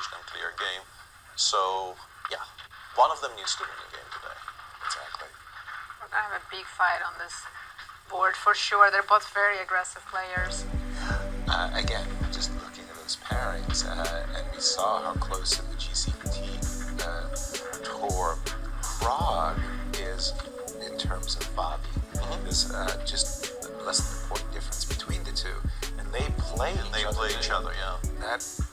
established and clear game. So, yeah, one of them needs to win the game today. Exactly. We're going to have a big fight on this board for sure. They're both very aggressive players. Again, just looking at those pairings, and we saw how close in the GCT tour Prague is in terms of Bobby. There's just less than a point difference between the two, and they play each other. Yeah.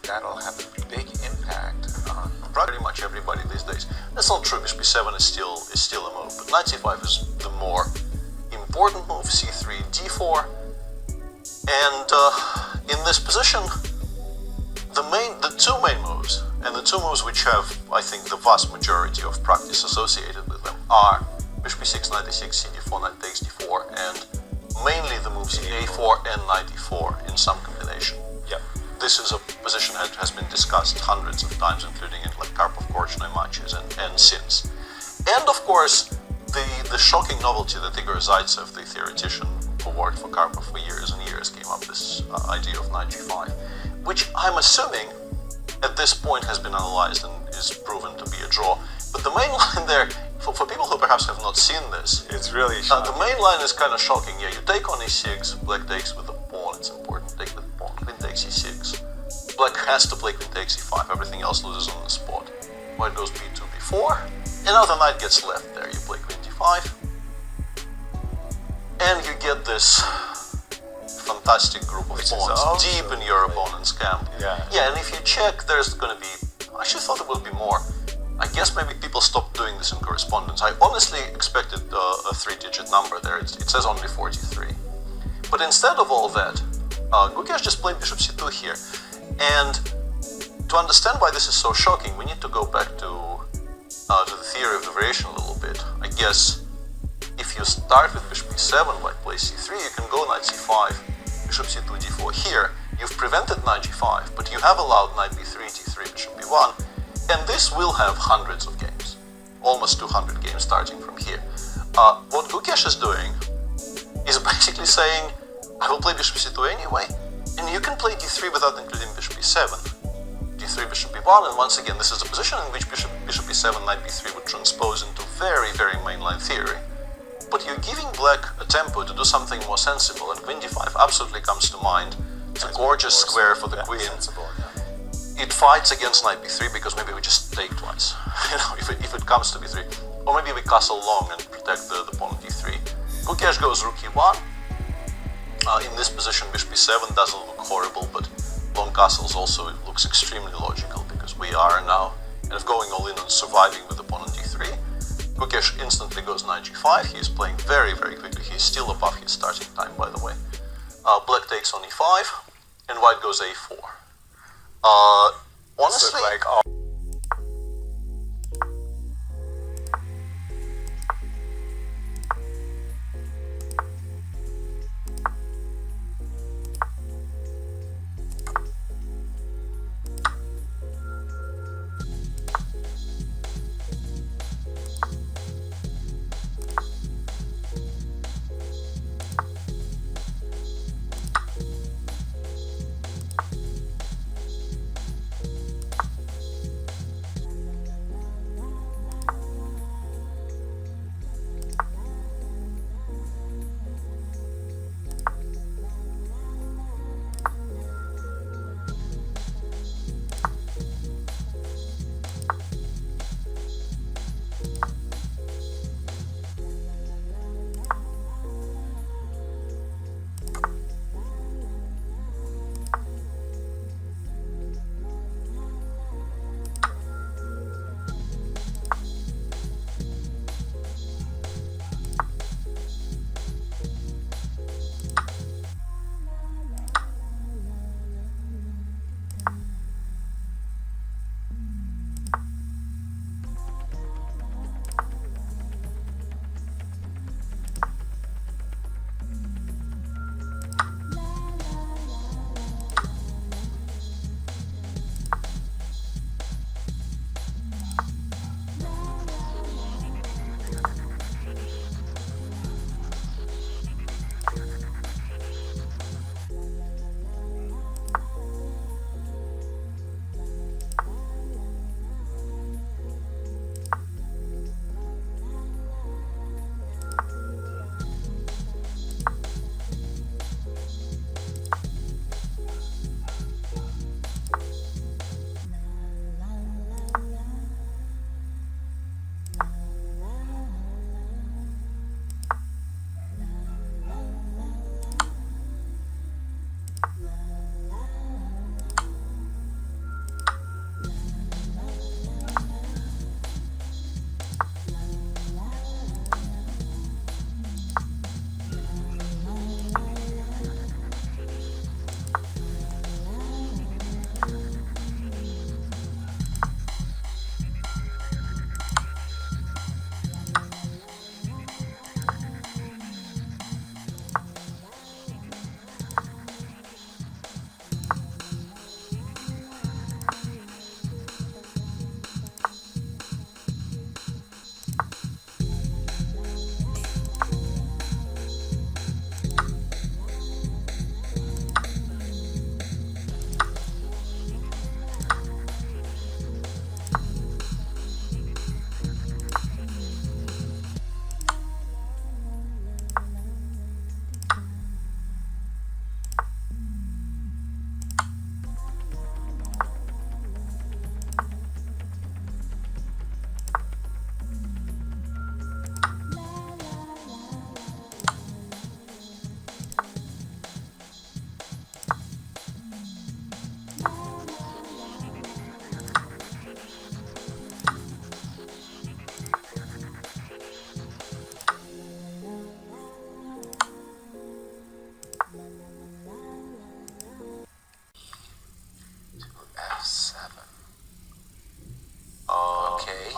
That'll have a big impact on pretty much everybody these days. That's not true. Bishop b7 is still a move, but knight c5 is the more important move. c3, d4, and in this position, the two main moves, and the two moves which have, I think, the vast majority of practice associated with them are bishop b6, knight e6, cd4, knight takes d4, and mainly the moves a4 and knight e4 in some combination. Yep. This is a position that has been discussed hundreds of times, including in like Karpov-Korchnoi matches and since. And of course, the shocking novelty that Igor Zaitsev, the theoretician who worked for Karpov for years and years, came up with this idea of knight g5, which I'm assuming at this point has been analyzed and is proven to be a draw. But the main line there, for people who perhaps have not seen this, it's really shocking. The main line is kind of shocking. Yeah, you take on e6, black takes with the pawn, it's important, take with the pawn, queen takes e6. Black has to play queen takes e5, everything else loses on the spot. White goes b2, b4, and now the knight gets left there, you play queen d5, and you get this fantastic group of pawns deep in your opponent's camp. Yeah, and if you check, there's going to be, I actually thought there would be more. I guess maybe people stopped doing this in correspondence. I honestly expected a three-digit number there. It says only 43. But instead of all that, Gukesh just played bishop c2 here. And to understand why this is so shocking, we need to go back to the theory of the variation a little bit. I guess if you start with bishop b7, white plays c3, you can go knight c5, bishop c2, d4 here. You've prevented knight g5, but you have allowed knight b3, d3, bishop b1, and this will have hundreds of games, almost 200 games starting from here. What Gukesh is doing is basically saying, I will play bishop c2 anyway, and you can play d3 without including bishop b7, d3, bishop b1, and once again, this is a position in which bishop b7, knight b3 would transpose into very, very mainline theory. But you're giving black a tempo to do something more sensible, and queen d5 absolutely comes to mind. It's a gorgeous square for the queen. It fights against knight b3 because maybe we just take twice, if it comes to b3. Or maybe we castle long and protect the pawn on d3. Gukesh goes rook e1. In this position, bishop b7 doesn't look horrible, but long castles also looks extremely logical because we are now kind of going all in on surviving with the pawn on d3. Gukesh instantly goes knight g5. He is playing very, very quickly. He's still above his starting time, by the way. Black takes on e5, and white goes a4. Honestly,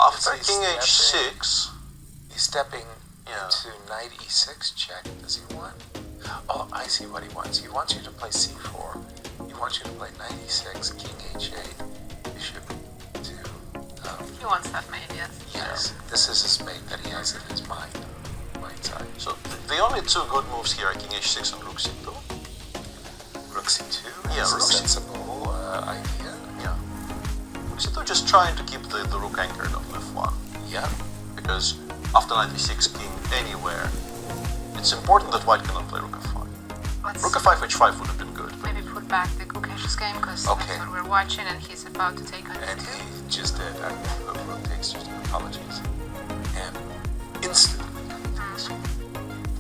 After Is he king stepping? h6, He's stepping Yeah. into knight e6 check. Does he want? Oh, I see what he wants. He wants you to play c4. He wants you to play knight e6, king h8, bishop to. He wants that mate, yes. Yes, this is his mate that he has in his mind. Side. so the only two good moves here are king h6 and rook c2. Rook c2 Yeah, is a rook c2. sensible idea. Yeah. Rook c2 just trying to keep the rook anchored on f1. Yeah. Because after knight e6, king anywhere, it's important that white cannot play rook f5. Let's Rook f5, h5 would have been good. maybe put back the Gukesh's game because Okay. that's what we're watching and he's about to take on And g2. he just did. Rook takes just apologies. And instantly.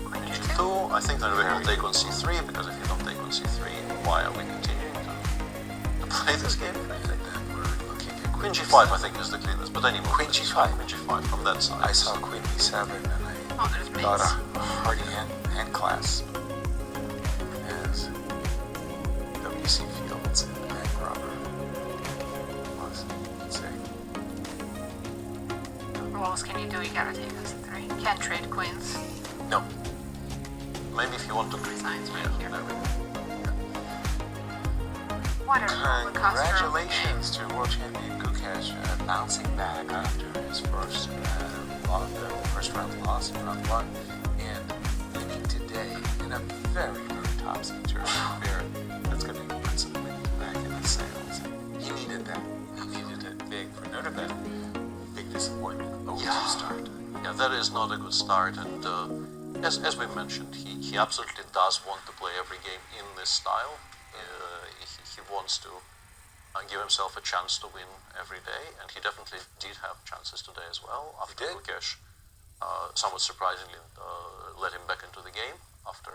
Queen g2, g2. I think Nodirbek will take on c3, because if you don't take on c3, why are we continuing to play this game? And then we're looking at Queen g5, I think, is the cleanest, but anyway. Queen g5. Queen g5 from that side. I saw Queen b7 and Oh, there's I got mates. a hearty hand clasp as W.C. Fields and Bank Robber was saying. What else can you do? You gotta take on c3. Can't trade queens. No. Maybe if you want to Signs right here. there we go. What a roller coaster of a game. Congratulations to world champion Gukesh bouncing back after his first round loss in round one and winning today in a very, very topsy-turvy affair that's going to put some wind back in his sails. He needed that. He needed it big for Nodirbek. Big disappointment. Yeah. Start. Yeah, that is not a good start, and as we mentioned, he absolutely does want to play every game in this style. He wants to give himself a chance to win every day, and he definitely did have chances today as well. After did. Gukesh, somewhat surprisingly, let him back into the game after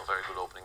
a very good opening